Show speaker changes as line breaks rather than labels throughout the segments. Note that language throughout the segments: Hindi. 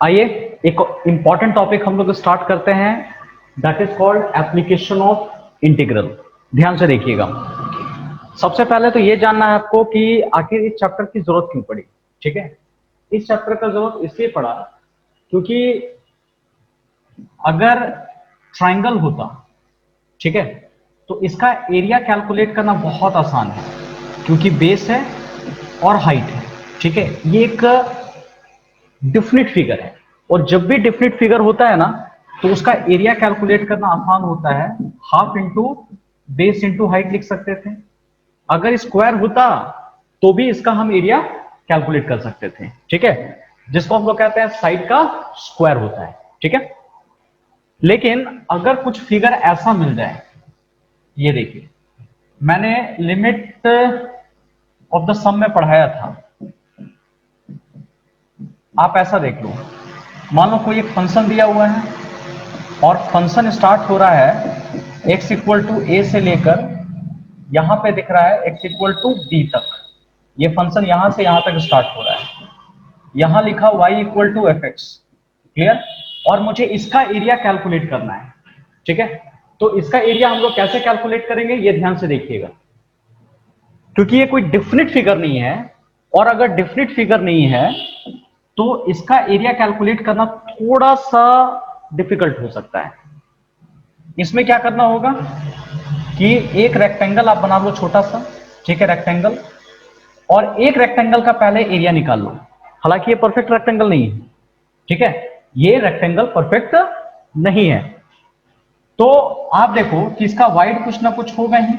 आइए एक इंपॉर्टेंट टॉपिक हम लोग स्टार्ट करते हैं, that is called application of integral. ध्यान से देखिएगा। सबसे पहले तो ये जानना है आपको कि आखिर इस चैप्टर की जरूरत क्यों पड़ी। ठीक है, इस चैप्टर का जरूरत इसलिए पड़ा क्योंकि अगर ट्राइंगल होता, ठीक है, तो इसका एरिया कैलकुलेट करना बहुत आसान है क्योंकि बेस है और हाइट है। ठीक है, ये एक डिफिनिट फिगर है और जब भी डिफिनिट फिगर होता है ना तो उसका एरिया कैलकुलेट करना आसान होता है। Half into base into height लिख सकते थे। अगर स्क्वायर होता तो भी इसका हम एरिया कैलकुलेट कर सकते थे। ठीक है, जिसको हम लोग कहते हैं साइड का स्क्वायर होता है। ठीक है, लेकिन अगर कुछ फिगर ऐसा मिल जाए, ये देखिए मैंने लिमिट ऑफ द सम में पढ़ाया था, आप ऐसा देख लो। मान लो कोई एक फंक्शन दिया हुआ है और फंक्शन स्टार्ट हो रहा है x इक्वल टू ए से लेकर यहां पे दिख रहा है x इक्वल टू बी तक। ये फंक्शन यहां से यहां तक स्टार्ट हो रहा है, यहां लिखा y equal to F X. Clear? और मुझे इसका एरिया कैलकुलेट करना है। ठीक है, तो इसका एरिया हम लोग कैसे कैलकुलेट करेंगे ये ध्यान से देखिएगा, क्योंकि ये कोई डिफिनिट फिगर नहीं है। और अगर डिफिनिट फिगर नहीं है तो इसका एरिया कैलकुलेट करना थोड़ा सा डिफिकल्ट हो सकता है। इसमें क्या करना होगा कि एक रेक्टेंगल आप बना लो छोटा सा। ठीक है, रेक्टेंगल, और एक रेक्टेंगल का पहले एरिया निकाल लो। हालांकि ये परफेक्ट रेक्टेंगल नहीं है। ठीक है, ये रेक्टेंगल परफेक्ट नहीं है। तो आप देखो कि इसका वाइड कुछ ना कुछ होगा ही,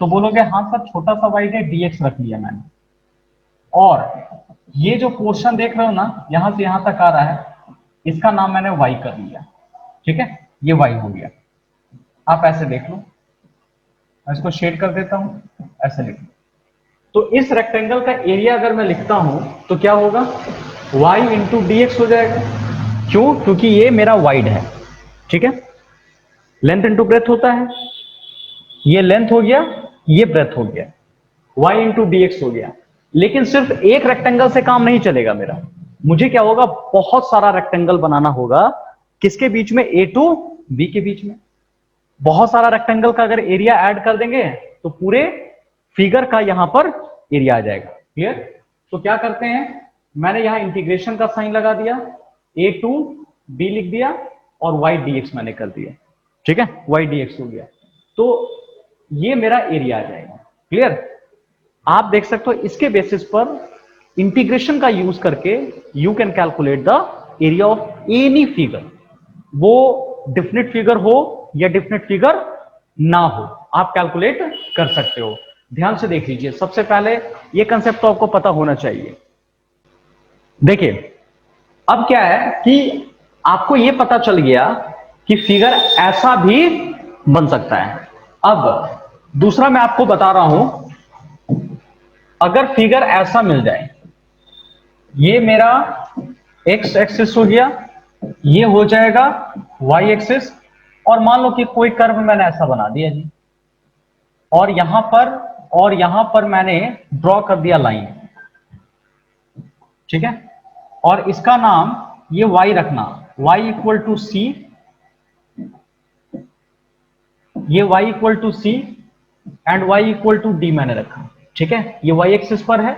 तो बोलोगे हाँ सर छोटा सा वाइड है, dx रख लिया मैंने। और ये जो पोर्शन देख रहे हो ना यहां से यहां तक आ रहा है, इसका नाम मैंने y कर लिया। ठीक है, ये y हो गया। आप ऐसे देख लो, मैं इसको शेड कर देता हूं, ऐसे लिख लो। तो इस रेक्टेंगल का एरिया अगर मैं लिखता हूं तो क्या होगा, y इंटू डी एक्स हो जाएगा। क्यों? क्योंकि ये मेरा वाइड है। ठीक है, लेंथ इंटू ब्रेथ होता है, ये लेंथ हो गया, ये ब्रेथ हो गया, y इंटू डी एक्स हो गया। लेकिन सिर्फ एक रेक्टेंगल से काम नहीं चलेगा मेरा, मुझे क्या होगा, बहुत सारा रेक्टेंगल बनाना होगा। किसके बीच में? a टू b के बीच में। बहुत सारा रेक्टेंगल का अगर एरिया ऐड कर देंगे तो पूरे फिगर का यहां पर एरिया आ जाएगा। क्लियर? तो क्या करते हैं, मैंने यहां इंटीग्रेशन का साइन लगा दिया, a टू b लिख दिया और y dx मैंने कर दिया। ठीक है, y dx हो गया, तो ये मेरा एरिया आ जाएगा। क्लियर? आप देख सकते हो इसके बेसिस पर इंटीग्रेशन का यूज करके you can calculate the area of any figure, वो डिफिनिट फिगर हो या डिफिनिट फिगर ना हो, आप कैलकुलेट कर सकते हो। ध्यान से देख लीजिए, सबसे पहले ये कंसेप्ट तो आपको पता होना चाहिए। देखिए अब क्या है कि आपको ये पता चल गया कि फिगर ऐसा भी बन सकता है। अब दूसरा मैं आपको बता रहा हूं, अगर फिगर ऐसा मिल जाए, ये मेरा एक्स एक्सिस हो गया, ये हो जाएगा वाई एक्सिस, और मान लो कि कोई कर्व मैंने ऐसा बना दिया जी, और यहां पर मैंने ड्रॉ कर दिया लाइन। ठीक है, और इसका नाम ये y रखना, y इक्वल टू सी, ये y equal to C and y equal to D मैंने रखा। ठीक है, ये y एक्सिस पर है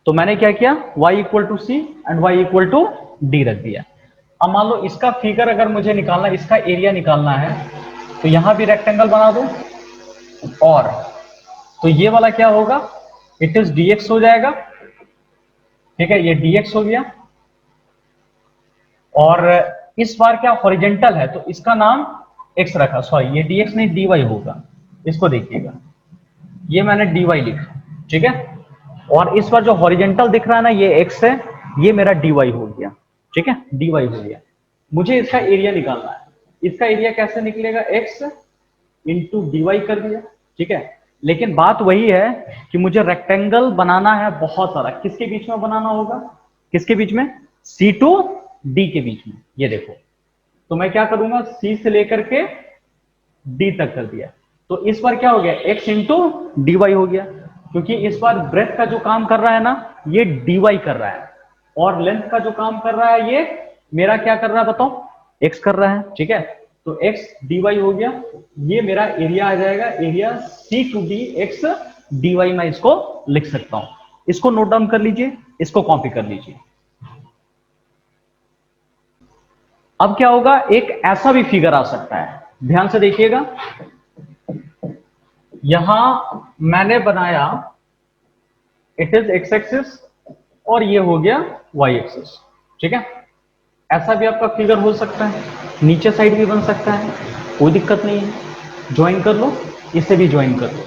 तो मैंने क्या किया, y equal to C and y equal to D रख दिया। अब मान लो इसका फिगर अगर मुझे निकालना, इसका एरिया निकालना है, तो यहां भी रेक्टेंगल बना दो, और तो ये वाला क्या होगा, इट इज dx हो जाएगा। ठीक है, ये dx हो गया, और इस बार क्या हॉरिजेंटल है तो इसका नाम x रखा, सॉरी ये dx नहीं dy होगा। इसको देखिएगा, ये मैंने dy लिखा। ठीक है, और इस बार जो हॉरिजेंटल दिख रहा है ना ये x है, ये मेरा dy हो गया। ठीक है, dy हो गया। मुझे इसका एरिया निकालना है, इसका एरिया कैसे निकलेगा, x इंटू डी कर दिया। ठीक है, लेकिन बात वही है कि मुझे रेक्टेंगल बनाना है बहुत सारा। किसके बीच में बनाना होगा, किसके बीच में, C टू D के बीच में। ये देखो, तो मैं क्या करूंगा, C से लेकर के D तक कर दिया, तो इस बार क्या हो गया, x इंटू डी हो गया, क्योंकि इस बार ब्रेथ का जो काम कर रहा है ना ये dy कर रहा है, और लेंथ का जो काम कर रहा है ये मेरा क्या कर रहा है बताओ, x कर रहा है, ठीक है। तो x dy हो गया, ये मेरा एरिया आ जाएगा, area c to D x dy मैं इसको लिख सकता हूं। इसको नोट डाउन कर लीजिए, इसको कॉपी कर लीजिए। अब क्या होगा, एक ऐसा भी फिगर आ सकता है, ध्यान से देखिएगा। यहां मैंने बनाया इट इज x एक्सिस और ये हो गया y एक्सिस, ठीक है। ऐसा भी आपका फिगर हो सकता है, नीचे साइड भी बन सकता है, कोई दिक्कत नहीं है। ज्वाइन कर लो, इसे भी ज्वाइन कर लो।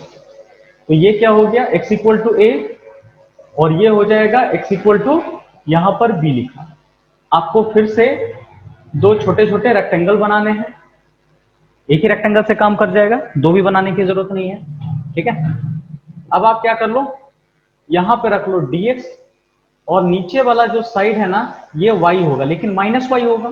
तो ये क्या हो गया, x इक्वल टू ए, और ये हो जाएगा x इक्वल टू यहां पर b लिखा। आपको फिर से दो छोटे छोटे रेक्टेंगल बनाने हैं, एक ही रेक्टेंगल से काम कर जाएगा, दो भी बनाने की जरूरत नहीं है, ठीक है। अब आप क्या कर लो, यहां पे रख लो dx, और नीचे वाला जो साइड है ना ये y होगा, लेकिन माइनस y होगा,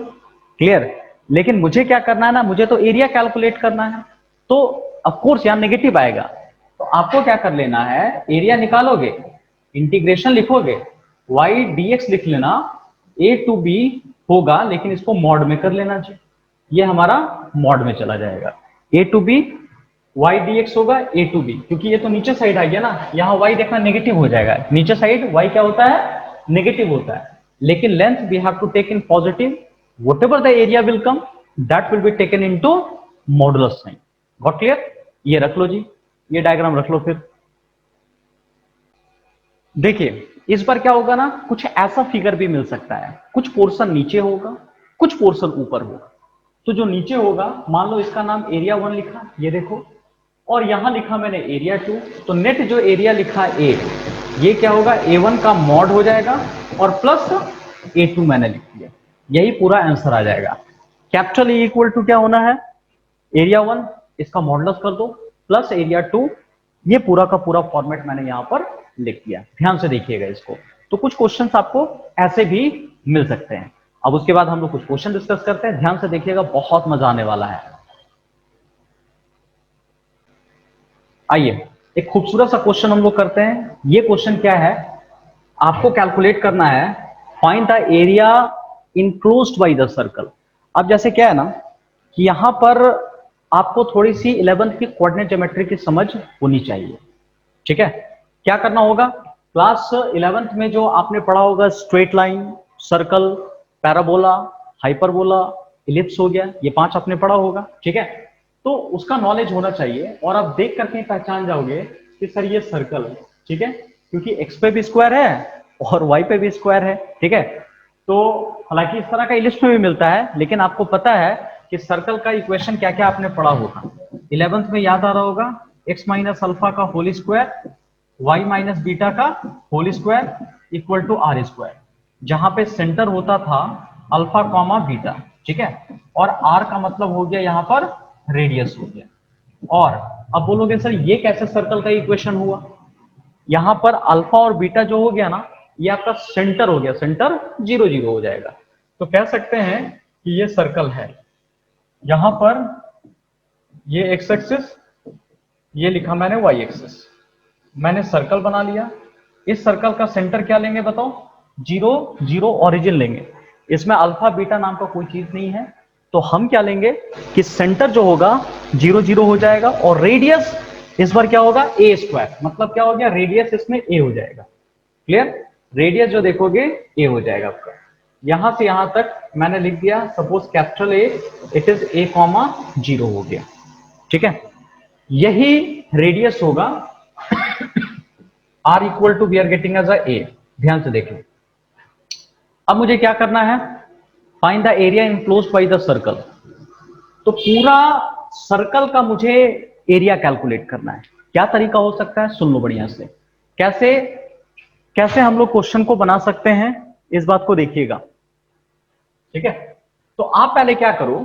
क्लियर। लेकिन मुझे क्या करना है ना, मुझे तो एरिया कैलकुलेट करना है, तो ऑफ कोर्स यहां नेगेटिव आएगा। तो आपको क्या कर लेना है, एरिया निकालोगे, इंटीग्रेशन लिखोगे, y dx लिख लेना, a टू b होगा, लेकिन इसको मॉड में कर लेना चाहिए, ये हमारा मॉड में चला जाएगा। a to b y dx होगा a टू b, क्योंकि ये तो नीचे साइड आ गया ना, यहाँ y देखना नेगेटिव हो जाएगा, नीचे साइड y क्या होता है, नेगेटिव होता है। लेकिन length we have to take in positive, whatever the area will come that will be taken into modulus sign. Got clear? ये रख लो जी, ये डायग्राम रख लो। फिर देखिए इस बार क्या होगा ना, कुछ ऐसा फिगर भी मिल सकता है, कुछ पोर्शन नीचे होगा, कुछ पोर्शन ऊपर होगा। तो जो नीचे होगा, मान लो इसका नाम एरिया 1 लिखा, ये देखो, और यहां लिखा मैंने एरिया 2, तो नेट जो एरिया लिखा ए, ये क्या होगा, A1 का मॉड हो जाएगा, और प्लस A2 मैंने लिख दिया, यही पूरा आंसर आ जाएगा। कैपिटल ए इक्वल टू क्या होना है, एरिया 1, इसका मॉडुलस कर दो, प्लस एरिया 2, ये पूरा का पूरा फॉर्मेट मैंने यहां पर लिख दिया। ध्यान से देखिएगा इसको। तो कुछ क्वेश्चंस आपको ऐसे भी मिल सकते हैं। अब उसके बाद हम लोग कुछ क्वेश्चन डिस्कस करते हैं, ध्यान से देखिएगा, बहुत मजा आने वाला है। आइए एक खूबसूरत सा क्वेश्चन हम लोग करते हैं। ये क्वेश्चन क्या है, आपको कैलकुलेट करना है, find the area enclosed by the circle. अब जैसे क्या है ना कि यहां पर आपको थोड़ी सी 11th की कोऑर्डिनेट ज्योमेट्री की समझ होनी चाहिए, ठीक है। क्या करना होगा, क्लास 11th में जो आपने पढ़ा होगा, straight line, circle, parabola, hyperbola, ellipse हो गया, ये 5 आपने पढ़ा होगा, ठीक है। तो उसका नॉलेज होना चाहिए, और आप देख करके पहचान जाओगे कि सर ये सर्कल है, ठीक है, क्योंकि एक्स पे भी स्क्वायर है और वाई पे भी स्क्वायर है, ठीक है। तो हालांकि इस तरह का इलिप्स में भी मिलता है, लेकिन आपको पता है कि सर्कल का इक्वेशन क्या क्या आपने पढ़ा होगा 11th में, याद आ रहा होगा, एक्स माइनस अल्फा का whole square, y minus beta का whole square equal to r square, जहां पे सेंटर होता था अल्फा कॉमा बीटा, ठीक है, और आर का मतलब हो गया यहां पर रेडियस हो गया। और अब बोलोगे सर ये कैसे सर्कल का इक्वेशन हुआ, यहां पर अल्फा और बीटा जो हो गया ना, ये आपका सेंटर हो गया, सेंटर 0 0 हो जाएगा। तो कह सकते हैं कि ये सर्कल है, यहां पर ये एक्स एक्सिस, ये लिखा मैंने वाई एक्सिस, मैंने सर्कल बना लिया। इस सर्कल का सेंटर क्या लेंगे बताओ, 0 0 ओरिजिन लेंगे, इसमें अल्फा बीटा नाम का कोई चीज नहीं है। तो हम क्या लेंगे कि सेंटर जो होगा 0 0 हो जाएगा, और रेडियस इस बार क्या होगा, ए स्क्वायर, मतलब क्या हो गया, रेडियस इसमें ए हो जाएगा। क्लियर? रेडियस जो देखोगे ए हो जाएगा आपका। यहां से यहां तक मैंने लिख दिया, suppose capital A, it is A comma 0 हो गया, ठीक है। यही रेडियस होगा, R equal to we are getting as A. ध्यान से देखें, अब मुझे क्या करना है, find the area enclosed by the circle. तो पूरा सर्कल का मुझे एरिया कैलकुलेट करना है। क्या तरीका हो सकता है, सुन लो बढ़िया से, कैसे कैसे हम लोग क्वेश्चन को बना सकते हैं, इस बात को देखिएगा, ठीक है। तो आप पहले क्या करो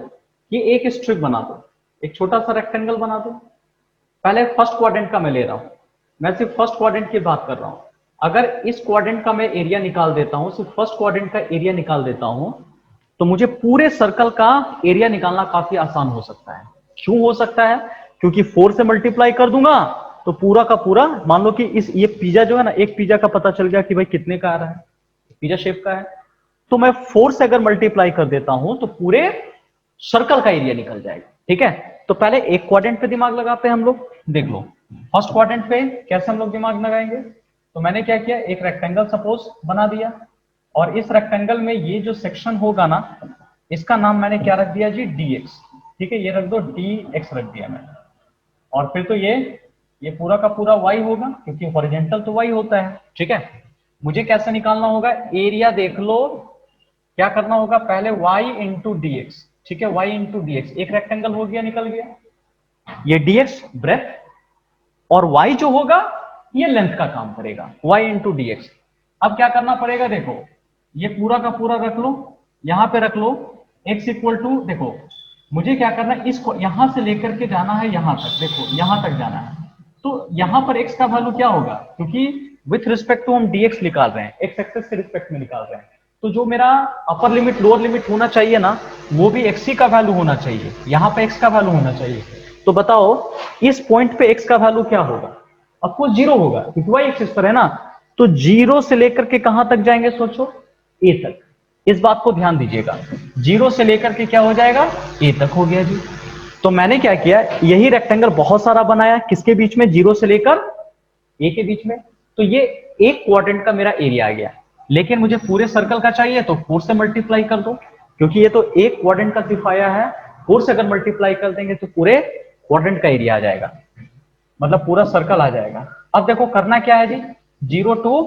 कि एक स्ट्रिप बना दो, एक छोटा सा रेक्टेंगल बना दो। पहले फर्स्ट क्वाड्रेंट का मैं ले रहा हूं, मैं सिर्फ फर्स्ट क्वाड्रेंट की बात कर रहा हूं। अगर इस क्वाड्रेंट का मैं एरिया निकाल देता हूं, सिर्फ फर्स्ट क्वाड्रेंट का एरिया निकाल देता हूं, तो मुझे पूरे सर्कल का एरिया निकालना काफी आसान हो सकता है। क्यों हो सकता है, क्योंकि 4 से मल्टीप्लाई कर दूंगा तो पूरा का पूरा, मान लो कि ये पिज्जा जो है ना, एक पिज्जा का पता चल गया कि भाई कितने का आ रहा है, पिज्जा शेप का है, तो मैं 4 से अगर मल्टीप्लाई कर देता हूं तो पूरे सर्कल का एरिया निकल जाएगा। ठीक है, तो पहले एक क्वाड्रेंट पे दिमाग लगाते हैं हम लोग। देख लो फर्स्ट क्वाड्रेंट पे कैसे हम लोग दिमाग लगाएंगे। तो मैंने क्या किया, एक रेक्टेंगल सपोज बना दिया, और इस रेक्टेंगल में ये जो सेक्शन होगा ना, इसका नाम मैंने क्या रख दिया जी, dx। ठीक है, ये रख दो, dx रख दिया मैंने। और फिर तो ये पूरा का पूरा y होगा, क्योंकि हॉरिजॉन्टल तो y होता है। ठीक है, मुझे कैसे निकालना होगा एरिया, देख लो क्या करना होगा, पहले y इंटू डी एक्स। ठीक है, y इंटू डी एक्स, एक रेक्टेंगल हो गया, निकल गया। ये dx ब्रेथ, और y जो होगा ये लेंथ का काम करेगा, y इंटू डी एक्स। अब क्या करना पड़ेगा, देखो ये पूरा का पूरा रख लो, यहां पे रख लो, x इक्वल टू, देखो मुझे क्या करना है, इसको यहां से लेकर के जाना है यहां तक, देखो यहां तक जाना है। तो यहां पर x का वैल्यू क्या होगा, क्योंकि विथ रिस्पेक्ट टू हम dx निकाल रहे हैं, x एक्सेस के रिस्पेक्ट में निकाल रहे हैं, तो जो मेरा अपर लिमिट लोअर लिमिट होना चाहिए ना, वो भी x का वैल्यू होना चाहिए, यहां पे x का वैल्यू होना चाहिए। तो बताओ इस पॉइंट पे x का वैल्यू क्या होगा, ऑफकोर्स 0 होगा, क्योंकि y एक्सिस पर है ना। तो 0 से लेकर के कहां तक जाएंगे, सोचो a तक। इस बात को ध्यान दीजिएगा, 0 से लेकर के क्या हो जाएगा, a तक हो गया जी। तो मैंने क्या किया, यही रेक्टेंगल बहुत सारा बनाया, किसके बीच में, 0 से लेकर a के बीच में। तो ये एक क्वाड्रेंट का मेरा एरिया आ गया, लेकिन मुझे पूरे सर्कल का चाहिए, तो 4 से मल्टीप्लाई कर दो, क्योंकि ये तो एक क्वाड्रेंट का सिर्फ आया है। 4 से अगर मल्टीप्लाई कर देंगे तो पूरे क्वाड्रेंट का एरिया आ जाएगा, मतलब पूरा सर्कल आ जाएगा। अब देखो करना क्या है जी, 0 टू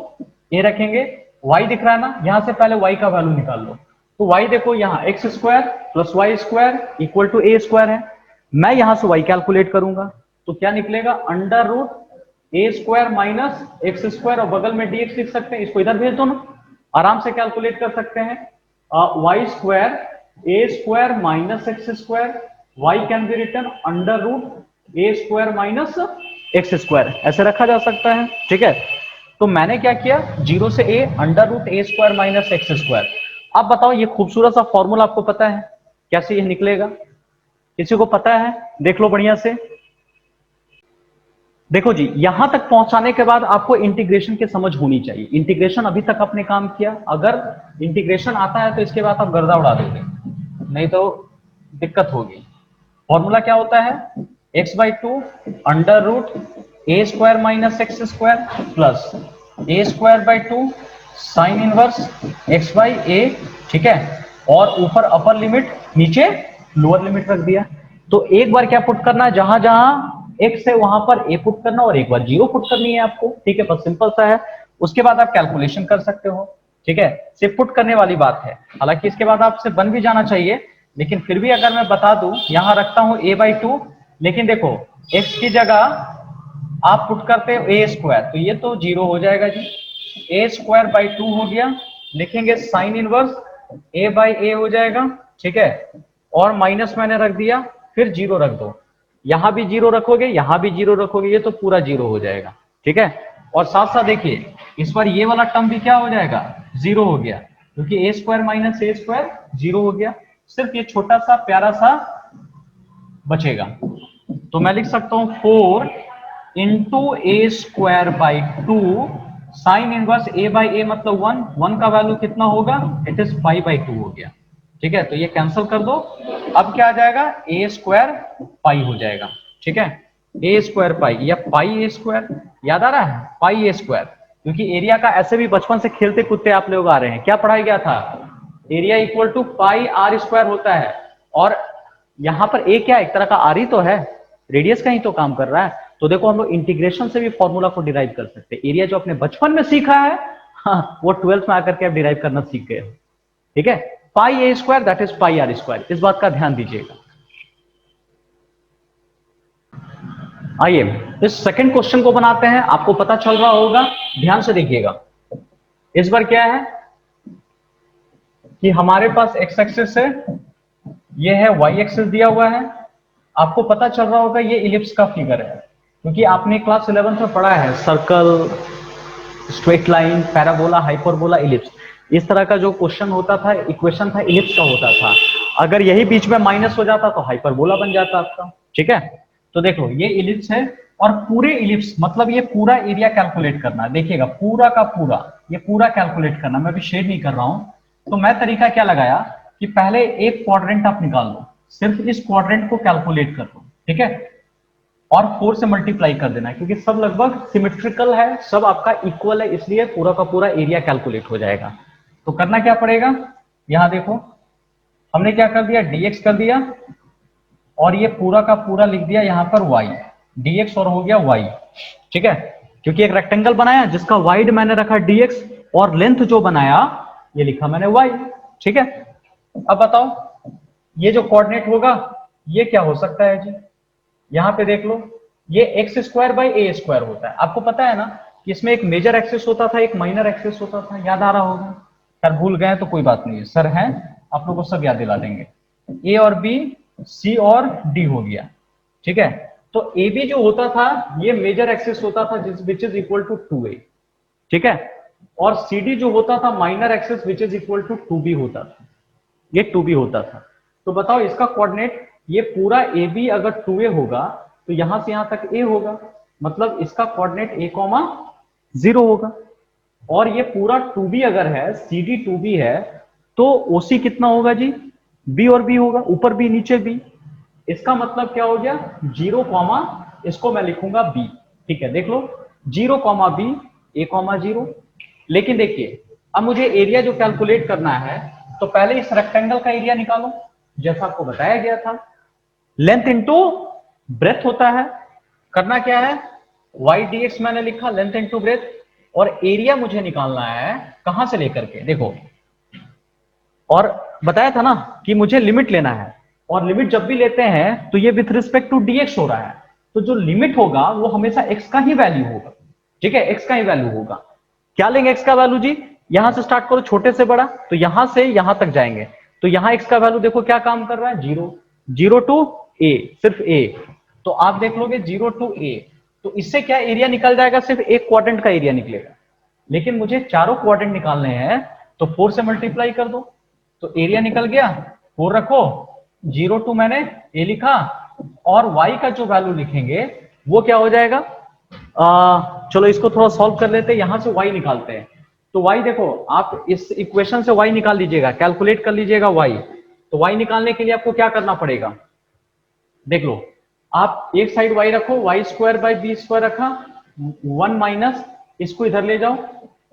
a रखेंगे, y दिख रहा है ना, यहां से पहले y का वैल्यू निकाल लो। तो y देखो यहाँ X square plus Y square equal to A square है। मैं यहां से y कैलकुलेट करूंगा, तो क्या निकलेगा, अंडर रूट ए स्क्वायर माइनस एक्स स्क्वायर, और बगल में dx लिख सकते हैं, इसको इधर भेज दो ना, आराम से कैलकुलेट कर सकते हैं। Y square A square minus x square, Y can be written under root A square minus x square, ऐसे रखा जा सकता है। ठीक है, तो मैंने क्या किया, 0 से a under root A square minus x square. अब बताओ ये खूबसूरत सा फॉर्मूला आपको पता है कैसे ये निकलेगा, किसी को पता है, देख लो बढ़िया से। देखो जी, यहां तक पहुंचाने के बाद आपको इंटीग्रेशन की समझ होनी चाहिए। इंटीग्रेशन अभी तक आपने काम किया, अगर इंटीग्रेशन आता है तो इसके बाद आप गर्दा उड़ा दोगे, नहीं तो दिक्कत होगी। फॉर्मूला क्या होता है, x/2 under root A square minus x square plus a square by 2 sine inverse x by a. ठीक है, और ऊपर अपर लिमिट, नीचे लोअर लिमिट रख दिया। तो एक बार क्या पुट करना है, जहां जहां x है वहां पर a पुट करना, और एक बार 0 पुट करनी है आपको। ठीक है, बस सिंपल सा है। उसके बाद आप कैलकुलेशन कर सकते हो। ठीक है, सिर्फ पुट करने वाली बात है, हालांकि इसके बाद आपसे बन भी जाना चाहिए, लेकिन फिर भी अगर मैं बता दूं, यहां रखता हूं a/2, लेकिन देखो x की जगह आप पुट करते हो ए स्क्वायर, तो ये तो 0 हो जाएगा जी, ए स्क्वायर बाई 2 हो गया, लिखेंगे साइन इनवर्स a बाई ए हो जाएगा। ठीक है, और माइनस मैंने रख दिया, फिर 0 रख दो, यहां भी 0 रखोगे, यहां भी 0 रखोगे, ये तो पूरा 0 हो जाएगा। ठीक है, और साथ साथ देखिए इस पर ये वाला टर्म भी क्या हो जाएगा, 0 हो गया, क्योंकि ए स्क्वायर माइनस ए स्क्वायर 0 हो गया। सिर्फ ये छोटा सा प्यारा सा बचेगा, तो मैं लिख सकता हूं 4 into a square by 2 sine inverse a by a, मतलब 1 का वैल्यू कितना होगा, इट इज 5/2 हो गया। ठीक है, तो ये कैंसिल कर दो, अब क्या आ जाएगा, ए स्क्वायर पाई हो जाएगा। ठीक है, ए स्क्वायर पाई या पाई ए स्क्वायर, याद आ रहा है, पाई ए स्क्वायर, क्योंकि एरिया का ऐसे भी बचपन से खेलते कूदते आप लोग आ रहे हैं, क्या पढ़ाया गया था, area equal to pi are square होता है। और यहां पर ए क्या, एक तरह का आर ही तो है, रेडियस का ही तो काम कर रहा है। तो देखो हम लोग इंटीग्रेशन से भी फॉर्मूला को डिराइव कर सकते हैं। एरिया जो आपने बचपन में सीखा है, हाँ, वो 12th में आकर के आप डिराइव करना सीख गए। ठीक है, pi a square that is pi are square, इस बात का ध्यान दीजिएगा। आइए इस सेकंड क्वेश्चन को बनाते हैं, आपको पता चल रहा होगा, ध्यान से देखिएगा। इस बार क्या है कि हमारे पास एक्स एक्सिस है, ये है वाई एक्सिस दिया हुआ है। आपको पता चल रहा होगा ये इलिप्स का फिगर है, क्योंकि आपने क्लास 11th में पढ़ा है circle, straight line, parabola, hyperbola, ellipse. इस तरह का जो क्वेश्चन होता था, इक्वेशन था, इलिप्स का होता था। अगर यही बीच में माइनस हो जाता तो हाइपरबोला बन जाता आपका। ठीक है, तो देखो ये इलिप्स है, और पूरे इलिप्स मतलब ये पूरा एरिया कैलकुलेट करना है। देखिएगा पूरा का पूरा, ये पूरा कैलकुलेट करना, मैं अभी शेड नहीं कर रहा हूं, तो मैं तरीका क्या लगाया कि पहले एक क्वाड्रेंट आप निकाल लो, सिर्फ इस क्वाड्रेंट को कैलकुलेट कर लो, ठीक है, और 4 से मल्टीप्लाई कर देना, क्योंकि सब लगभग सिमेट्रिकल है, सब आपका इक्वल है, इसलिए पूरा का पूरा एरिया कैलकुलेट हो जाएगा। तो करना क्या पड़ेगा, यहां देखो हमने क्या कर दिया, dx कर दिया, और ये पूरा का पूरा लिख दिया यहां पर y, dx और हो गया y, ठीक है, क्योंकि एक रेक्टेंगल बनाया जिसका वाइड मैंने रखा dx और लेंथ जो बनाया ये लिखा मैंने y, ठीक है। अब बताओ ये जो कोऑर्डिनेट होगा ये क्या हो सकता है जी, यहां पे देख लो, ये x square by A square होता है, आपको पता है ना कि इसमें एक मेजर एक्सिस होता था, एक माइनर एक्सिस होता था, याद आ रहा होगा, सर भूल गए तो कोई बात नहीं, सर हैं आप लोगों को सब याद दिला देंगे। ए और बी, सी और डी हो गया, ठीक है। तो ए बी जो होता था ये मेजर एक्सिस होता था विच इज इक्वल टू 2a, ठीक है, और सी डी जो होता था minor axis which is equal to 2b होता था, ये 2b होता था। तो बताओ इसका कोऑर्डिनेट, ये पूरा ए बी अगर 2a होगा तो यहां से यहां तक a होगा, मतलब इसका कोऑर्डिनेट a, 0 होगा, और ये पूरा 2b अगर है, सी डी 2b है, तो OC कितना होगा जी, b और b होगा, ऊपर b नीचे b, इसका मतलब क्या हो गया 0 कॉमा, इसको मैं लिखूंगा b, ठीक है, देख लो 0 कॉमा b, a,0। लेकिन देखिए अब मुझे एरिया जो कैलकुलेट करना है, तो पहले इस रेक्टेंगल का एरिया निकालो, जैसा आपको बताया गया था, लेंथ इंटू ब्रेथ होता है, करना क्या है, y dx मैंने लिखा, लेंथ इंटू ब्रेथ, और एरिया मुझे निकालना है कहां से लेकर के, देखो, और बताया था ना कि मुझे लिमिट लेना है, और लिमिट जब भी लेते हैं तो ये विथ रिस्पेक्ट टू dx हो रहा है, तो जो लिमिट होगा वो हमेशा x का ही वैल्यू होगा, ठीक है, x का ही वैल्यू होगा। क्या लेंगे x का वैल्यू जी, यहां से स्टार्ट करो छोटे से बड़ा, तो यहां से यहां तक जाएंगे, तो यहां x का वैल्यू देखो क्या काम कर रहा है, 0, 0 टू a, सिर्फ a, तो आप देख लोगे 0 टू a, तो इससे क्या एरिया निकल जाएगा, सिर्फ एक क्वाड्रेंट का एरिया निकलेगा, लेकिन मुझे चारों क्वाड्रेंट निकालने हैं, तो 4 से मल्टीप्लाई कर दो, तो एरिया निकल गया, 4 रखो, 0 टू मैंने ए लिखा, और y का जो वैल्यू लिखेंगे वो क्या हो जाएगा, चलो इसको थोड़ा सॉल्व कर लेते हैं, यहां से y निकालते हैं, तो y देखो आप इस इक्वेशन से y निकाल लीजिएगा, कैलकुलेट कर लीजिएगा y, तो y निकालने के लिए आपको क्या करना पड़ेगा, देख लो, आप एक साइड y रखो, Y square by B square रखा, 1 माइनस इसको इधर ले जाओ,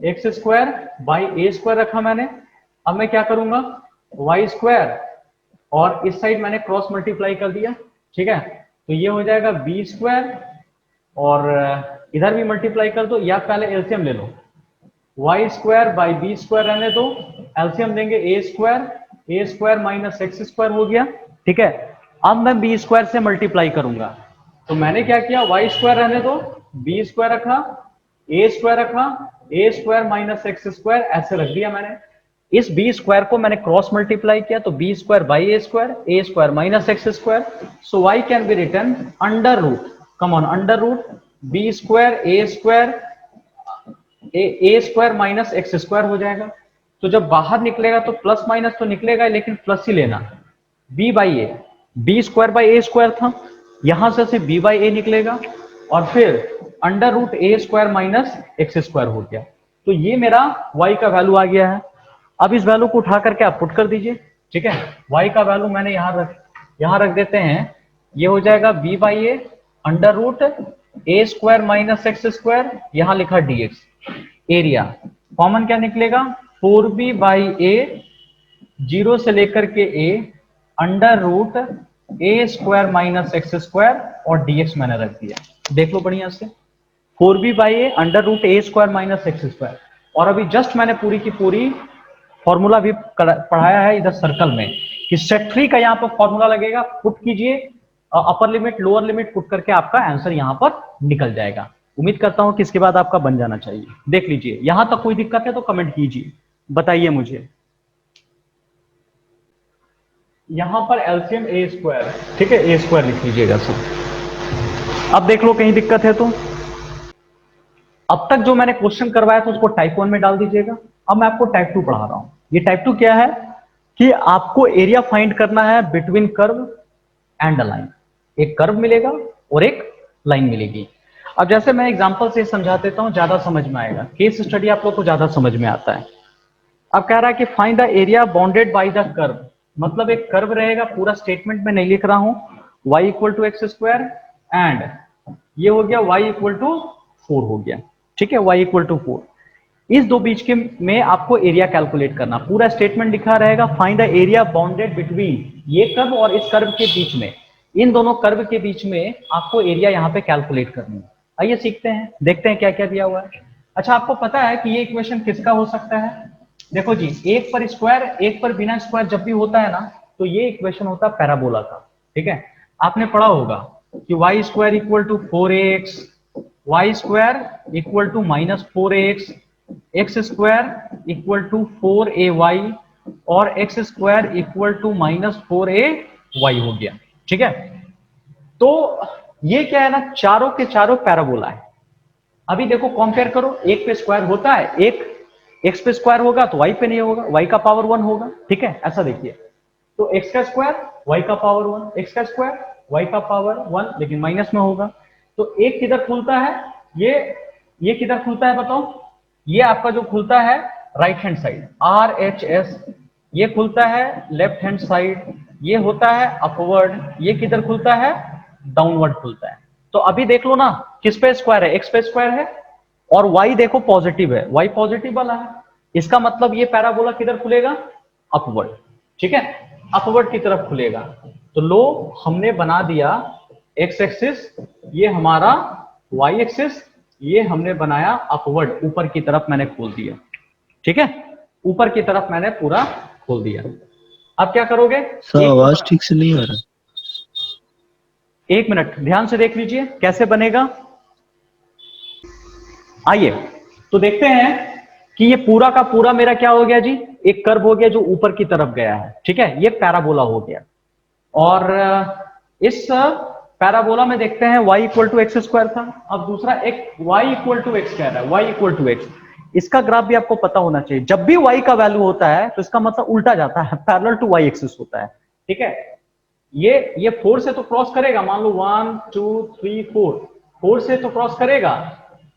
X square by A square रखा मैंने, अब मैं क्या करूंगा, वाई स्क्वायर और इस साइड मैंने क्रॉस मल्टीप्लाई कर दिया, ठीक है, तो ये हो जाएगा बी स्क्वायर, और इधर भी मल्टीप्लाई कर दो, या पहले एलसीएम ले लो, y square by B square रहने दो, एलसीएम लेंगे a square minus x square हो गया, ठीक है। अब मैं बी स्क्वायर से मल्टीप्लाई करूंगा, तो मैंने क्या किया, वाई स्क्वायर रहने दो, बी स्क्वायर रखा, ए स्क्वायर माइनस एक्स स्क्वायर ऐसे रख दिया मैंने, इस बी स्क्वायर को मैंने क्रॉस मल्टीप्लाई किया, तो B square by A square minus x square, so Y can be written under root, come on, under root B square A square minus x square हो जाएगा। तो जब बाहर निकलेगा तो प्लस माइनस तो निकलेगा, लेकिन प्लस ही लेना, B by A, B square by A square था, यहां से सिर्फ बी बाई ए निकलेगा, और फिर अंडर रूट ए स्क्वायर माइनस एक्स स्क्वायर हो गया, तो ये मेरा y का वैल्यू आ गया है। अब इस वैल्यू को उठा करके आप पुट कर दीजिए, ठीक है, y का वैल्यू मैंने यहां रख देते हैं, ये हो जाएगा b by A under root A square minus x square, यहां लिखा dx, एरिया कॉमन क्या निकलेगा, 4b बाई ए, 0 से लेकर के a under root A square minus x square, और dx मैंने रख दिया, देख लो बढ़िया से, 4b by A under root A square minus x square, और अभी जस्ट मैंने पूरी की पूरी फॉर्मूला भी पढ़ाया है इधर सर्कल में, कि सेट 3 का यहाँ पर फॉर्मूला लगेगा, पुट कीजिए, upper limit lower limit put करके आपका आंसर यहाँ पर निकल जाएगा। उम्मीद करता हूं कि इसके बाद आपका बन जाना चाहिए, देख लीजिए, यहां तक कोई दिक्कत है तो कमेंट कीजिए, बताइए मुझे। यहां पर एलसीएम ए स्क्वायर, ठीक है, ए स्क्वायर लिख लीजिएगा सब। अब देख लो कहीं दिक्कत है तो, अब तक जो मैंने क्वेश्चन करवाया था उसको टाइप 1 में डाल दीजिएगा, अब मैं आपको टाइप 2 पढ़ा रहा हूं। ये टाइप 2 क्या है कि आपको एरिया फाइंड करना है between curve and a line, एक कर्व मिलेगा और एक लाइन मिलेगी। अब जैसे मैं एग्जांपल से समझा देता हूं, ज्यादा समझ में आएगा, केस स्टडी आप लोग को ज्यादा समझ में आता है। अब कह रहा है कि find the area bounded by the curve, मतलब एक कर्व रहेगा, पूरा स्टेटमेंट में नहीं लिख रहा हूं, y equal to X square and ये हो गया y इक्वल टू 4 हो गया, ठीक है, y इक्वल टू 4। इस दो बीच के में आपको एरिया कैलकुलेट करना, पूरा स्टेटमेंट लिखा रहेगा, find the area bounded between ये कर्व और इस कर्व के बीच में, इन दोनों कर्व के बीच में आपको एरिया यहाँ पे कैलकुलेट करनी है। आइए सीखते हैं, देखते हैं क्या क्या दिया हुआ है। अच्छा, आपको पता है कि ये इक्वेशन किसका हो सकता है? देखो जी, एक पर स्क्वायर एक पर बिना स्क्वायर जब भी होता है ना, तो ये इक्वेशन होता है पैराबोला का, ठीक है। आपने पढ़ा होगा कि Y square equal to 4ax, Y square equal to -4ax, X square equal to 4ay और x square equal to -4ay हो गया, ठीक है। तो ये क्या है ना, चारों के चारों पैराबोला है। अभी देखो कंपेयर करो, एक पे स्क्वायर होता है, एक एक्स पे स्क्वायर होगा तो वाई पे नहीं होगा, वाई का पावर 1 होगा, ठीक है, ऐसा देखिए। तो एक्स का स्क्वायर वाई का पावर 1, एक्स का स्क्वायर वाई का पावर 1, लेकिन माइनस में होगा। तो एक किधर खुलता है, ये किधर खुलता है बताओ? ये आपका जो खुलता है राइट हैंड साइड RHS, ये खुलता है लेफ्ट हैंड साइड, ये होता है अपवर्ड, ये किधर खुलता है? डाउनवर्ड खुलता है। तो अभी देख लो ना, किस पे स्क्वायर है? एक्स पे स्क्वायर है और y देखो पॉजिटिव है, y पॉजिटिव वाला है, इसका मतलब ये पैराबोला किधर खुलेगा? अपवर्ड, ठीक है, अपवर्ड की तरफ खुलेगा। तो लो हमने बना दिया x एक्सिस, ये हमारा y एक्सिस, ये हमने बनाया अपवर्ड, ऊपर की तरफ मैंने खोल दिया, ठीक है, ऊपर की तरफ मैंने पूरा खोल दिया। अब क्या करोगे?
सर आवाज ठीक से नहीं आ रहा।
एक मिनट ध्यान से देख लीजिए कैसे बनेगा। आइए तो देखते हैं कि ये पूरा का पूरा मेरा क्या हो गया जी, एक कर्व हो गया जो ऊपर की तरफ गया है, ठीक है, ये पैराबोला हो गया। और इस पैराबोला में देखते हैं y equal to X square था, अब दूसरा एक y इक्वल टू एक्स कह रहा है, y इक्वल टू एक्स। इसका ग्राफ भी आपको पता होना चाहिए, जब भी y का वैल्यू होता है तो इसका मतलब उल्टा जाता है, पैरेलल टू y एक्सिस होता है, ठीक है। ये 4 से तो क्रॉस करेगा, मान लो 1 2 3 4 से तो क्रॉस करेगा,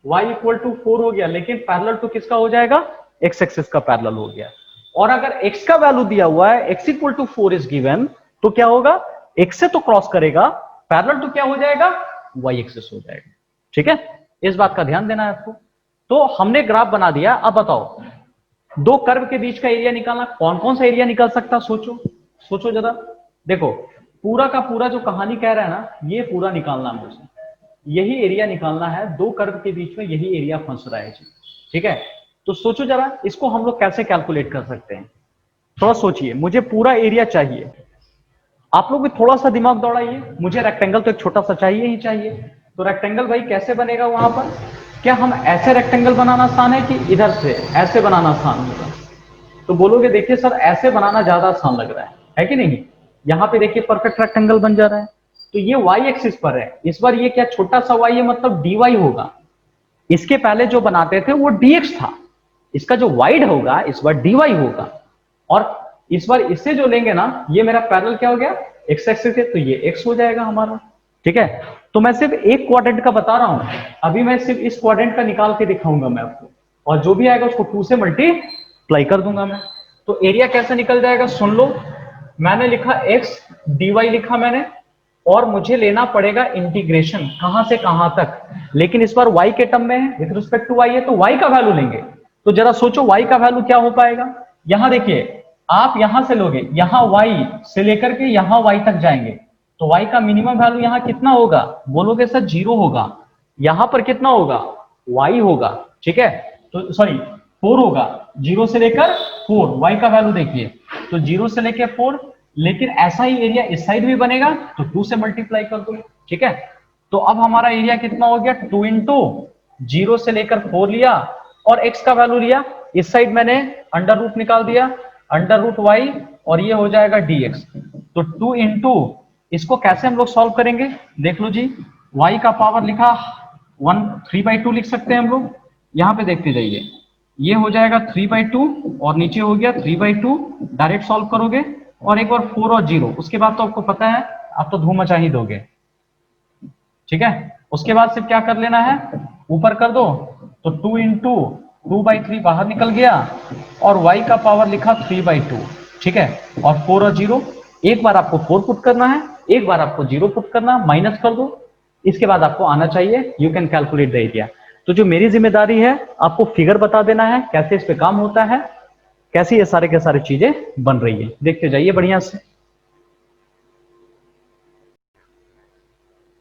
y इक्वल टू 4 हो गया, लेकिन पैरेलल टू किसका हो जाएगा? x एक्सिस का पैरेलल हो गया। और अगर x का वैल्यू दिया हुआ है, x equal to 4 is given, तो क्या होगा? x से तो क्रॉस करेगा, पैरेलल टू क्या हो जाएगा? y एक्सिस हो जाएगा, ठीक है, इस बात का ध्यान देना है आपको। तो हमने ग्राफ बना दिया, अब बताओ दो कर्व के बीच का एरिया निकालना, कौन कौन सा एरिया निकाल सकता? सोचो सोचो जरा, देखो पूरा का पूरा जो कहानी कह रहा है ना, ये पूरा निकालना मुझे, यही एरिया निकालना है, दो कर्व के बीच में यही एरिया फंस रहा है जी, ठीक है। तो सोचो जरा इसको हम लोग कैसे कैलकुलेट कर सकते हैं, थोड़ा सोचिए, मुझे पूरा एरिया चाहिए, आप लोग भी थोड़ा सा दिमाग दौड़ाइए, मुझे रेक्टेंगल तो एक छोटा सा चाहिए ही चाहिए। तो रेक्टेंगल भाई कैसे बनेगा वहां पर? क्या हम ऐसे रेक्टेंगल बनाना आसान है कि इधर से ऐसे बनाना आसान होगा? तो बोलोगे देखिए सर ऐसे बनाना ज्यादा आसान लग रहा है कि नहीं? यहाँ पे देखिए परफेक्ट रेक्टेंगल बन जा रहा है। तो ये y एक्सिस पर है, इस बार ये क्या छोटा सा y है, मतलब dy होगा। इसके पहले जो बनाते थे वो dx था, इसका जो वाइड होगा इस बार dy होगा। और इस बार इससे जो लेंगे ना, ये मेरा पैरेलल क्या हो गया? x एक्सिस है, तो ये x हो जाएगा हमारा, ठीक है। तो मैं सिर्फ एक क्वाड्रेंट का बता रहा हूं, अभी मैं सिर्फ इस क्वाड्रेंट का निकाल के दिखाऊंगा मैं आपको, और जो भी आएगा उसको 2 से मल्टीप्लाई कर दूंगा मैं। तो एरिया कैसे निकल जाएगा सुन लो, मैंने लिखा x dy लिखा मैंने, और मुझे लेना पड़ेगा इंटीग्रेशन कहां से कहां तक, लेकिन इस बार y के टर्म में है, विद रिस्पेक्ट टू y है, तो y का वैल्यू लेंगे। तो जरा सोचो y का वैल्यू क्या हो पाएगा। यहां देखिए, आप यहां से लोगे, यहां y से लेकर के यहां y तक जाएंगे, तो y का मिनिमम वैल्यू यहां कितना होगा? बोलोगे सर 0 होगा। यहां पर कितना होगा? y होगा, ठीक है, तो सॉरी 4 होगा, 0 से लेकर 4, y का वैल्यू देखिए, तो 0 से लेकर 4, लेकिन ऐसा ही एरिया इस साइड भी बनेगा, तो 2 से मल्टीप्लाई कर दो, ठीक है। तो अब हमारा एरिया कितना हो गया? 2 इंटू 0 से लेकर 4 लिया और x का वैल्यू लिया, इस साइड मैंने अंडर रूट निकाल दिया, अंडर रूट y, और ये हो जाएगा dx। तो 2 इंटू, इसको कैसे हम लोग सॉल्व करेंगे देख लो जी, y का पावर लिखा 3/2 लिख सकते हैं हम लोग, यहां पे देखते जाइए, ये हो जाएगा 3/2 और नीचे हो गया 3/2, डायरेक्ट सॉल्व करोगे, और एक बार 4 और 0, उसके बाद तो आपको पता है आप तो धूम मचा ही दोगे, ठीक है। उसके बाद सिर्फ क्या कर लेना है, ऊपर कर दो, तो 2 इंटू 2/3 बाहर निकल गया और y का पावर लिखा 3/2, ठीक है। और 4 और 0, एक बार आपको 4 पुट करना है, एक बार आपको 0 पुट करना, माइनस कर दो, इसके बाद आपको आना चाहिए you can calculate the area. तो जो मेरी जिम्मेदारी है आपको फिगर बता देना है, कैसे इस पे काम होता है, कैसे ये सारे के सारे चीजें बन रही है, देखते जाइए बढ़िया से।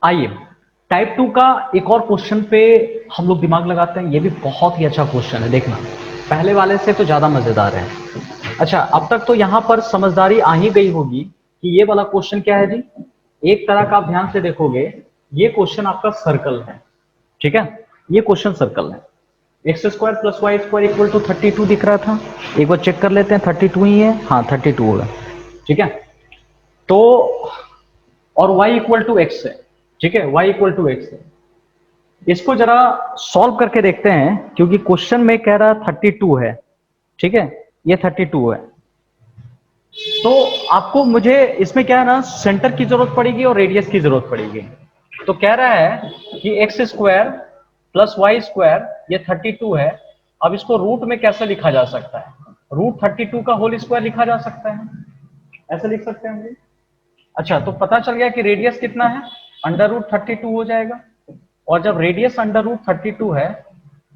आइए टाइप 2 का एक और क्वेश्चन पे हम लोग दिमाग लगाते हैं, ये भी बहुत ही अच्छा क्वेश्चन है, देखना पहले वाले से तो ज्यादा मजेदार है। अच्छा, अब तक तो यहां पर समझदारी आ ही गई होगी कि ये वाला क्वेश्चन क्या है जी। एक तरह का आप ध्यान से देखोगे, ये क्वेश्चन आपका सर्कल है, ठीक है, ये क्वेश्चन सर्कल है। x² + y² = 32 दिख रहा था, एक बार चेक कर लेते हैं 32 ही है, हाँ 32 होगा, ठीक है। तो और y = x है, ठीक है, y = x है। इसको जरा सॉल्व करके देखते हैं, क्योंकि क्वेश्चन में कह रहा 32 है, ठीक है, ये 32 है। तो आपको मुझे इसमें क्या है ना, सेंटर की जरूरत पड़ेगी और रेडियस की जरूरत पड़ेगी। तो कह रहा है कि x² + y² ये 32 है। अब इसको रूट में कैसे लिखा जा सकता है, रूट 32 का होल स्क्वायर लिखा जा सकता है, ऐसे लिख सकते हैं हम। अच्छा, तो पता चल गया कि रेडियस कितना है, √32 हो जाएगा। और जब रेडियस √32 है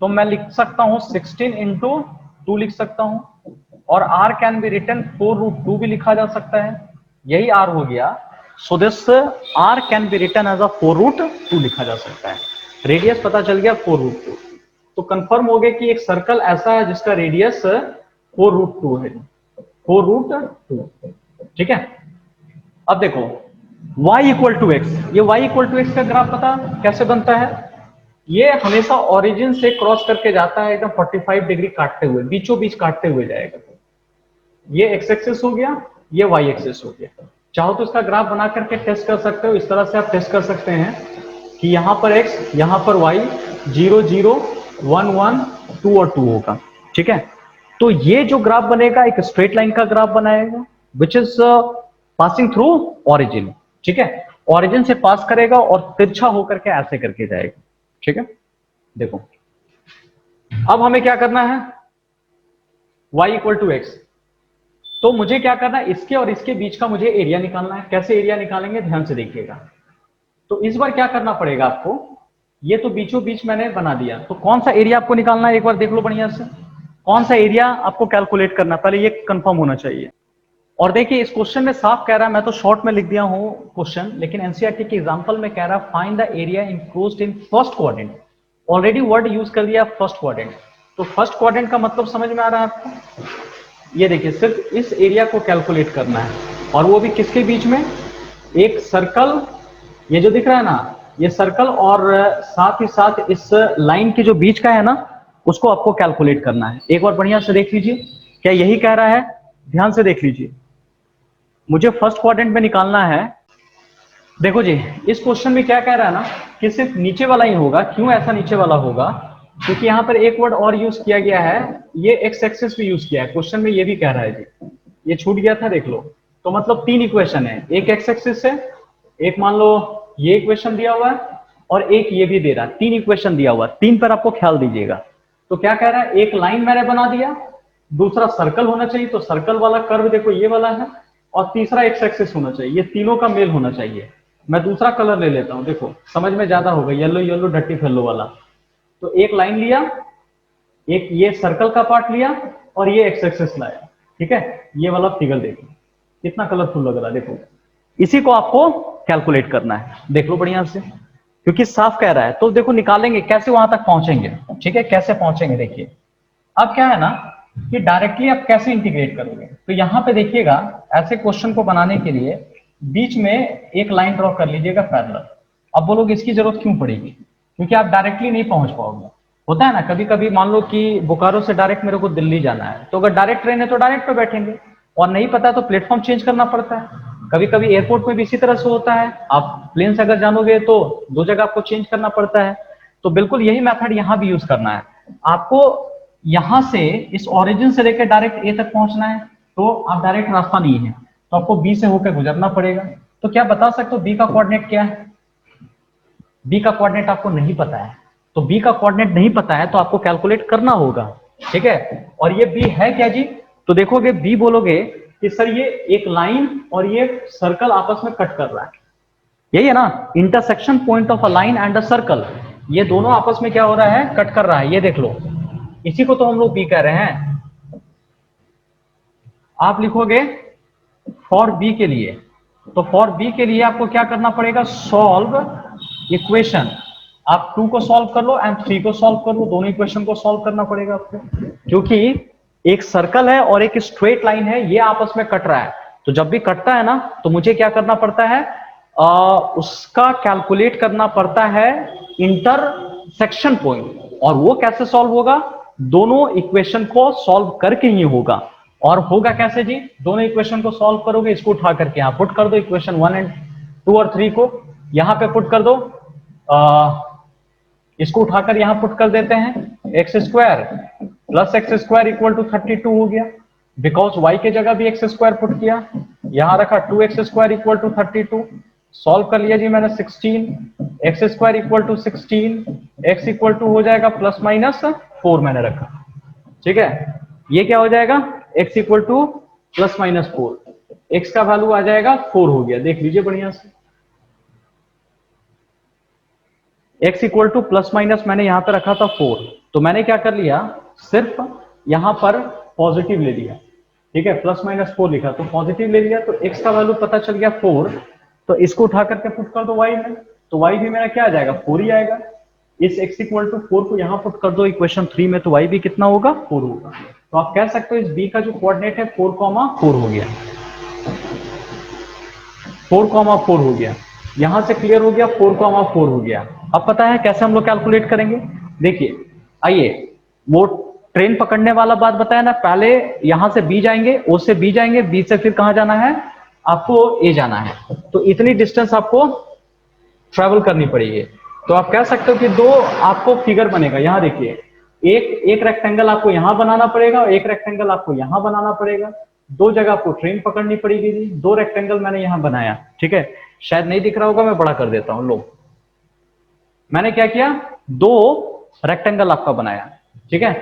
तो मैं लिख सकता हूं 16 × 2 लिख सकता हूं, और r कैन बी रिटन 4√2 भी लिखा जा सकता है, यही r हो गया। So this r can be written as 4√2 लिखा जा सकता है। रेडियस पता चल गया 4√2, तो कंफर्म हो गया कि एक सर्कल ऐसा है जिसका रेडियस 4√2 है, 4√2, ठीक है। अब देखो y = x, ये y = x का ग्राफ पता कैसे बनता है, ये हमेशा ओरिजिन से क्रॉस करके जाता है, एकदम 45 डिग्री काटते हुए, बीचों बीच काटते हुए जाएगा। ये x एक्सिस हो गया, ये y एक्सिस हो गया। चाहो तो इसका ग्राफ बना करके टेस्ट कर सकते हो, इस तरह से आप टेस्ट कर सकते हैं कि यहां पर x, यहां पर y, 0 0 1 1 2 और 2 होगा, ठीक है। तो ये जो ग्राफ बनेगा एक स्ट्रेट लाइन का ग्राफ बनाएगा, which is passing through origin, ठीक है। ऑरिजिन से पास करेगा और तिरछा होकर के ऐसे करके जाएगा, ठीक है। देखो अब हमें क्या करना है, y = x, तो मुझे क्या करना है, इसके और इसके बीच का मुझे एरिया निकालना है। कैसे एरिया निकालेंगे, ध्यान से देखिएगा। तो इस बार क्या करना पड़ेगा आपको, ये तो बीचों बीच मैंने बना दिया, तो कौन सा एरिया आपको निकालना है, एक बार देख लो बढ़िया से, कौन सा एरिया आपको कैलकुलेट करना, पहले ये कंफर्म होना चाहिए। और देखिए इस क्वेश्चन में साफ कह रहा है, मैं तो शॉर्ट में लिख दिया हूं क्वेश्चन, लेकिन एनसीईआरटी के एग्जांपल में कह रहा है find the area enclosed in first quadrant. Already word use कर दिया फर्स्ट क्वाड्रेंट, तो फर्स्ट क्वाड्रेंट का मतलब समझ में आ रहा है आपको। ये देखिए सिर्फ इस एरिया को कैलकुलेट करना है, और वो भी किसके बीच में, एक सर्कल, ये जो दिख रहा है ना, ये सर्कल, और साथ ही साथ इस लाइन के जो बीच का है ना, उसको आपको कैलकुलेट करना है। एक बार बढ़िया से देख लीजिए, क्या यही कह रहा है, ध्यान से देख लीजिए, मुझे फर्स्ट क्वाड्रेंट में निकालना है। देखो जी इस क्वेश्चन में क्या कह रहा है ना, कि सिर्फ नीचे वाला ही होगा। क्यों ऐसा नीचे वाला होगा, क्योंकि यहाँ पर एक वर्ड और यूज किया गया है, ये एक्स एक्सिस भी यूज किया है क्वेश्चन में, ये भी कह रहा है जी, ये छूट गया था, देख लो। तो मतलब 3 इक्वेशन है, एक एक्स एक्सिस है, एक मान लो ये इक्वेशन दिया हुआ है, और एक ये भी दे रहा है, 3 इक्वेशन दिया हुआ है। 3 पर आपको ख्याल दीजिएगा। तो क्या कह रहा है, एक लाइन मैंने बना दिया, दूसरा सर्कल होना चाहिए, तो सर्कल वाला कर्व देखो ये वाला है, और तीसरा एक्स एक्सिस होना चाहिए, ये तीनों का मेल होना चाहिए। मैं दूसरा कलर ले लेता हूं, देखो समझ में ज्यादा होगा, येलो येलो डट्टी फेलो वाला। तो एक लाइन लिया, एक ये सर्कल का पार्ट लिया, और ये एक्स एक्सिस लाया, ठीक है। ये वाला फिगर देखो कितना कलरफुल लग रहा है, देखो इसी को आपको कैलकुलेट करना है, देख लो बढ़िया से, क्योंकि साफ कह रहा है। तो देखो निकालेंगे कैसे, वहां तक पहुंचेंगे, ठीक है, कैसे पहुंचेंगे देखिए। अब क्या है ना कि डायरेक्टली आप कैसे इंटीग्रेट करोगे, तो यहां पे देखिएगा, ऐसे क्वेश्चन को बनाने के लिए बीच में एक लाइन ड्रॉ कर लीजिएगा पैरेलल। अब बोलोगे इसकी जरूरत क्यों पड़ेगी, क्योंकि आप डायरेक्टली नहीं पहुंच पाओगे। होता है ना कभी कभी, मान लो कि बोकारो से डायरेक्ट मेरे को दिल्ली जाना है, तो अगर डायरेक्ट ट्रेन है तो डायरेक्ट पे बैठेंगे, और नहीं पता तो प्लेटफॉर्म चेंज करना पड़ता है। कभी कभी एयरपोर्ट में भी इसी तरह से होता है, आप प्लेन से अगर जानोगे तो 2 जगह आपको चेंज करना पड़ता है। तो बिल्कुल यही मेथड यहाँ भी यूज करना है। आपको यहां से इस ओरिजिन से लेकर डायरेक्ट ए तक पहुंचना है, तो आप डायरेक्ट रास्ता नहीं है, तो आपको बी से होकर गुजरना पड़ेगा। तो क्या बता सकते हो बी का कोऑर्डिनेट क्या है, बी का कोऑर्डिनेट आपको नहीं पता है, तो बी का कोऑर्डिनेट नहीं पता है तो आपको कैलकुलेट करना होगा, ठीक है। और ये बी है क्या जी, तो देखोगे बी बोलोगे कि सर ये एक लाइन और ये सर्कल आपस में कट कर रहा है, यही है ना, intersection point of a line and a circle, ये दोनों आपस में क्या हो रहा है, कट कर रहा है, ये देख लो, इसी को तो हम लोग बी कह रहे हैं। आप लिखोगे फॉर बी के लिए, तो फॉर बी के लिए आपको क्या करना पड़ेगा, सॉल्व इक्वेशन, आप 2 को सॉल्व कर लो एंड 3 को सॉल्व कर लो, दोनों इक्वेशन को सॉल्व करना पड़ेगा आपको, क्योंकि एक सर्कल है और एक स्ट्रेट लाइन है, ये आपस में कट रहा है, तो जब भी कटता है ना तो मुझे क्या करना पड़ता है, उसका कैलकुलेट करना पड़ता है इंटरसेक्शन पॉइंट, और वो कैसे सॉल्व होगा, दोनों इक्वेशन को सॉल्व करके ही होगा। और होगा कैसे जी, दोनों इक्वेशन को सॉल्व करोगे, इसको उठा करके यहां पुट कर दो, इक्वेशन 1 एंड 2 और 3 को यहां पे पुट कर दो, इसको उठाकर यहां पुट कर देते हैं, X square plus X square equal to 32 हो गया, बिकॉज वाई के जगह भी एक्स स्क्वायर पुट किया, यहां रखा 2x square equal to 32, solve कर लिया जी मैंने 16, X square equal to 16, X equal to हो जाएगा प्लस माइनस 4 मैंने रखा, ठीक है, ये क्या हो जाएगा, x equal two plus minus 4, x का वैल्यू आ जाएगा 4 हो गया, देख लीजिए बढ़िया से, x equal two plus minus मैंने यहां पर रखा था 4, तो मैंने क्या कर लिया, सिर्फ यहां पर पॉजिटिव ले लिया, ठीक है, प्लस माइनस 4 लिखा तो पॉजिटिव ले लिया, तो x का वैल्यू पता चल गया 4, तो इसको उठा करके पुट कर दो y में, तो y भी मेरा क्या आ जाएगा, 4 ही आएगा, इस x इक्वल टू 4 को यहां पुट कर दो इक्वेशन 3 में, तो y भी कितना होगा, 4 होगा, तो आप कह सकते हो इस b का जो कोऑर्डिनेट है 4,4 हो गया, 4,4 हो गया, यहां से क्लियर हो गया, 4,4 हो गया। अब पता है कैसे हम लोग कैलकुलेट करेंगे, देखिए आइए, वो ट्रेन पकड़ने वाला बात बताया ना, पहले यहां से बी जाएंगे, ओ से बी जाएंगे, बी से फिर कहां जाना है, आपको ए जाना है, तो इतनी डिस्टेंस आपको ट्रेवल करनी पड़ेगी, तो आप कह सकते हो कि दो आपको फिगर बनेगा, यहां देखिए, एक रेक्टेंगल आपको यहां बनाना पड़ेगा और एक रेक्टेंगल आपको यहां बनाना पड़ेगा, दो जगह आपको ट्रेन पकड़नी पड़ेगी जी, दो रेक्टेंगल मैंने यहां बनाया, ठीक है, शायद नहीं दिख रहा होगा, मैं बड़ा कर देता हूं, लो मैंने क्या किया, दो रेक्टेंगल आपका बनाया, ठीक है,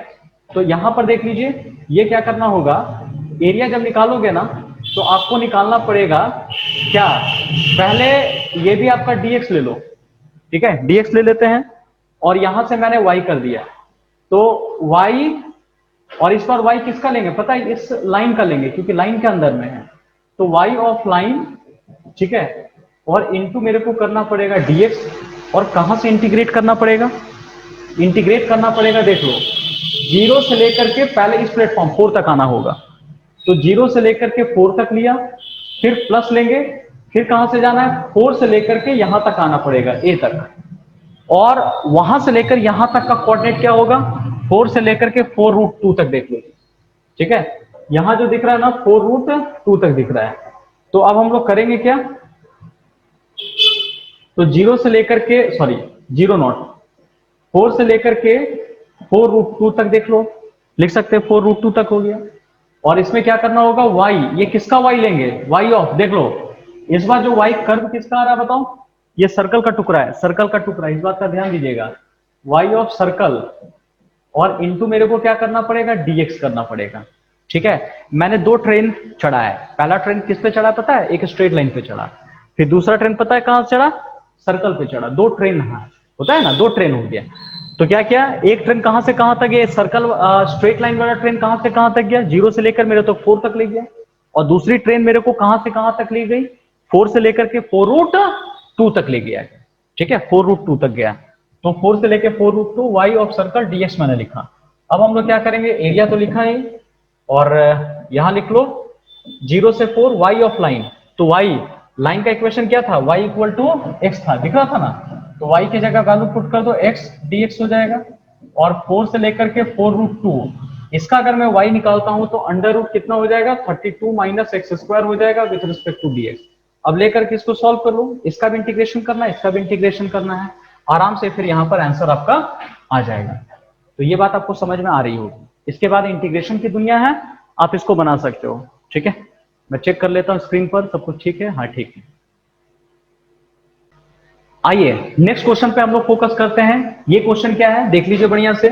तो यहां पर देख लीजिए, ये क्या करना होगा, एरिया जब निकालोगे ना तो आपको निकालना पड़ेगा क्या, पहले ये भी आपका dx ले लो, ठीक है, dx ले लेते हैं, और यहां से मैंने y कर दिया, तो y, और इस बार y किसका लेंगे पता है, इस लाइन का लेंगे क्योंकि लाइन के अंदर में है, तो y ऑफ लाइन, ठीक है, और इनटू मेरे को करना पड़ेगा dx, और कहां से इंटीग्रेट करना पड़ेगा, इंटीग्रेट करना पड़ेगा, देख लो, 0 से लेकर के पहले इस प्लेटफॉर्म 4 तक आना होगा, तो 0 से लेकर के 4 तक लिया, फिर प्लस लेंगे, फिर कहां से जाना है, 4 से लेकर के यहां तक आना पड़ेगा ए तक, और वहां से लेकर यहां तक का कोऑर्डिनेट क्या होगा, 4 से लेकर के 4√2 तक देख लो, ठीक है, यहां जो दिख रहा है ना 4√2 तक दिख रहा है, तो अब हम लोग करेंगे क्या, तो 0 से लेकर के, सॉरी 4 से लेकर के 4√2 तक देख लो, लिख सकते हैं 4√2 तक हो गया, और इसमें क्या करना होगा, y, ये किसका y लेंगे, y ऑफ, देख लो इस बार जो y कर्व किसका आ रहा है बताओ, ये सर्कल का टुकड़ा है, सर्कल का टुकड़ा, इस बात का ध्यान दीजिएगा, y ऑफ सर्कल, और इनटू मेरे को क्या करना पड़ेगा, dx करना पड़ेगा, ठीक है, मैंने दो ट्रेन चढ़ा है, पहला ट्रेन किस पे चढ़ा पता है, एक स्ट्रेट लाइन पे चढ़ा, फिर दूसरा ट्रेन पता है कहां चढ़ा, सर्कल पे चढ़ा, दो ट्रेन होता है ना, दो ट्रेन हो गया, तो क्या किया, एक ट्रेन कहां से कहां तक गया, सर्कल स्ट्रेट लाइन वाला ट्रेन कहां से कहां तक गया, 0 से लेकर मेरे तो 4 तक ले गया, और दूसरी ट्रेन मेरे को कहां से कहां तक ले गई, 4 से लेकर के 4√2 तक ले गया, ठीक है, 4√2 तक गया, तो 4 से लेकर 4√2, y ऑफ सर्कल dx मैंने लिखा, अब हम लोग क्या करेंगे, एरिया तो लिखा है, और यहां लिख लो 0 से 4 y ऑफ लाइन, तो y लाइन का इक्वेशन क्या था, y इक्वल टू x था, दिख रहा था ना, तो y की जगह वैल्यू पुट कर दो, x dx हो जाएगा, और 4 से लेकर के 4√2, इसका अगर मैं y निकालता हूं तो अंडर रूट कितना हो जाएगा, 32 माइनस एक्स स्क्वायर हो जाएगा विथ रिस्पेक्ट टू dx, अब लेकर के इसको सॉल्व कर लो, इसका भी इंटीग्रेशन करना है, इसका भी इंटीग्रेशन करना है, आराम से फिर यहां पर आंसर आपका आ जाएगा, तो ये बात आपको समझ में आ रही होगी, इसके बाद इंटीग्रेशन की दुनिया है, आप इसको बना सकते हो, ठीक है, मैं चेक कर लेता हूं स्क्रीन पर सब कुछ ठीक है, हाँ ठीक है, आइए नेक्स्ट क्वेश्चन पे हम लोग फोकस करते हैं। ये क्वेश्चन क्या है देख लीजिए बढ़िया से।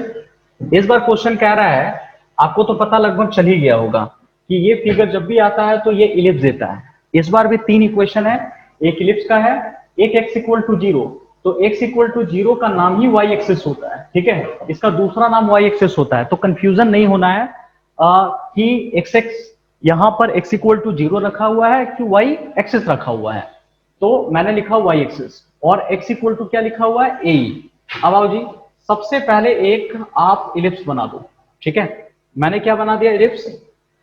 इस बार क्वेश्चन कह रहा है, आपको तो पता लगभग चल ही गया होगा कि ये फिगर जब भी आता है तो ये इलिप्स देता है। इस बार भी तीन इक्वेशन है, एक इलिप्स का है, एक x इक्वल टू 0, तो x इक्वल टू 0 का नाम ही y एक्सिस होता है, ठीक है, इसका दूसरा नाम y एक्सिस होता है। तो कंफ्यूजन नहीं होना है कि x यहां पर x इक्वल टू 0 रखा हुआ है कि y एक्सिस रखा हुआ है। तो मैंने लिखा y एक्सिस और x इक्वल टू क्या लिखा हुआ है a। अब आओ जी, सबसे पहले एक आप इलिप्स बना दो, ठीक है। मैंने क्या बना दिया इलिप्स,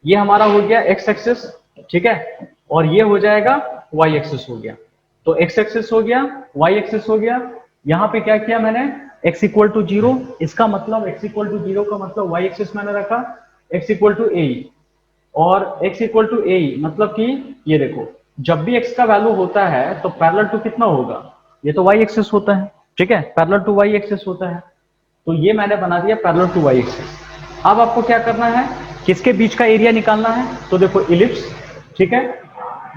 ये हमारा हो गया x एक्सिस, ठीक है, और ये हो जाएगा y एक्सिस हो गया। तो x एक्सिस हो गया, y एक्सिस हो गया। यहाँ पे क्या किया मैंने, x इक्वल टू 0, इसका मतलब x इक्वल टू 0 का मतलब y एक्सिस मैंने रखा x इक्वल टू a, और x इक्वल टू a मतलब कि ये देखो जब भी x का वैल्यू होता है तो पैरेलल टू कितना होगा, ये तो y एक्सिस होता है, ठीक है, पैरेलल टू y एक्सिस होता है। तो ये मैंने बना दिया पैरेलल टू y एक्सिस। अब आपको क्या करना है, किसके बीच का एरिया निकालना है, तो देखो इलिप्स, ठीक है,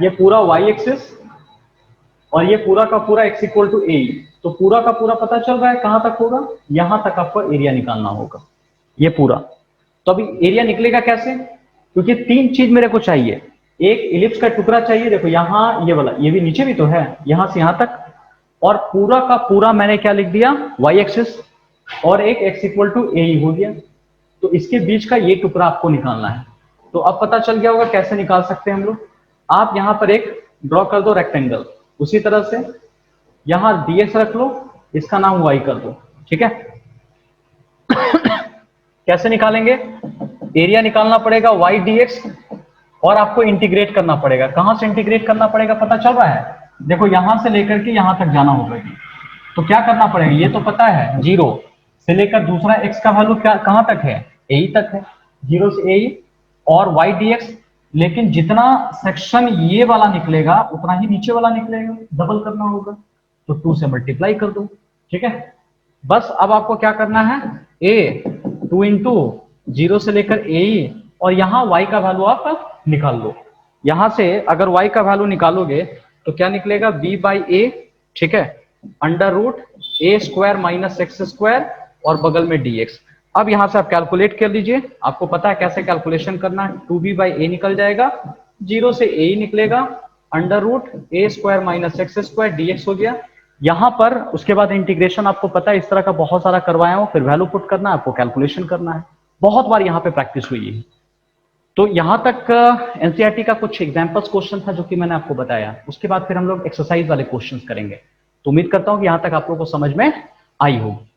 ये पूरा y एक्सिस और ये पूरा का पूरा x इक्वल टू a। तो पूरा का पूरा पता चल रहा है कहां तक होगा, यहां तक आपको एरिया निकालना होगा, ये पूरा। तो अभी एरिया निकलेगा कैसे, क्योंकि तीन चीज मेरे को चाहिए, एक इलिप्स का टुकड़ा चाहिए, देखो यहाँ ये वाला, ये भी नीचे भी तो है, यहां से यहां तक, और पूरा का पूरा मैंने क्या लिख दिया y एक्सिस, और एक x इक्वल टू a हो गया। तो इसके बीच का ये टुकड़ा आपको निकालना है। तो अब पता चल गया होगा कैसे निकाल सकते हैं हम लोग। आप यहां पर एक ड्रॉ कर दो रेक्टेंगल, उसी तरह से यहां dx रख लो, इसका नाम y कर दो, ठीक है। कैसे निकालेंगे, एरिया निकालना पड़ेगा y dx, और आपको इंटीग्रेट करना पड़ेगा। कहां से इंटीग्रेट करना पड़ेगा पता चल रहा है, देखो यहां से लेकर के यहां तक जाना होगा। तो क्या करना पड़ेगा, ये तो पता है 0 से लेकर दूसरा x का वैल्यू क्या कहां तक है, a तक है, 0 से a, और y dx, लेकिन जितना सेक्शन ये वाला निकलेगा उतना ही नीचे वाला निकलेगा, डबल करना होगा, तो 2 से मल्टीप्लाई कर दो, ठीक है। बस अब आपको क्या करना है, a 2 इंटू 0 से लेकर a, और यहाँ y का वैल्यू आप निकाल लो। यहां से अगर y का वैल्यू निकालोगे तो क्या निकलेगा, b बाई a, ठीक है, under root a square minus x square, और बगल में dx। अब यहां से आप कैलकुलेट कर लीजिए, आपको पता है कैसे कैलकुलेशन करना है, 2b बाई a निकल जाएगा, 0 से a निकलेगा, under root a square minus x square dx हो गया। यहां पर उसके बाद इंटीग्रेशन आपको पता है इस तरह का बहुत सारा करवाया हो, फिर वैल्यू पुट करना है, आपको कैलकुलेशन करना है, बहुत बार यहाँ पे प्रैक्टिस हुई है। तो यहां तक एनसीईआरटी का कुछ एग्जांपल्स क्वेश्चन था जो कि मैंने आपको बताया, उसके बाद फिर हम लोग एक्सरसाइज वाले क्वेश्चंस करेंगे। तो उम्मीद करता हूं कि यहां तक आप लोगों को समझ में आई होगी।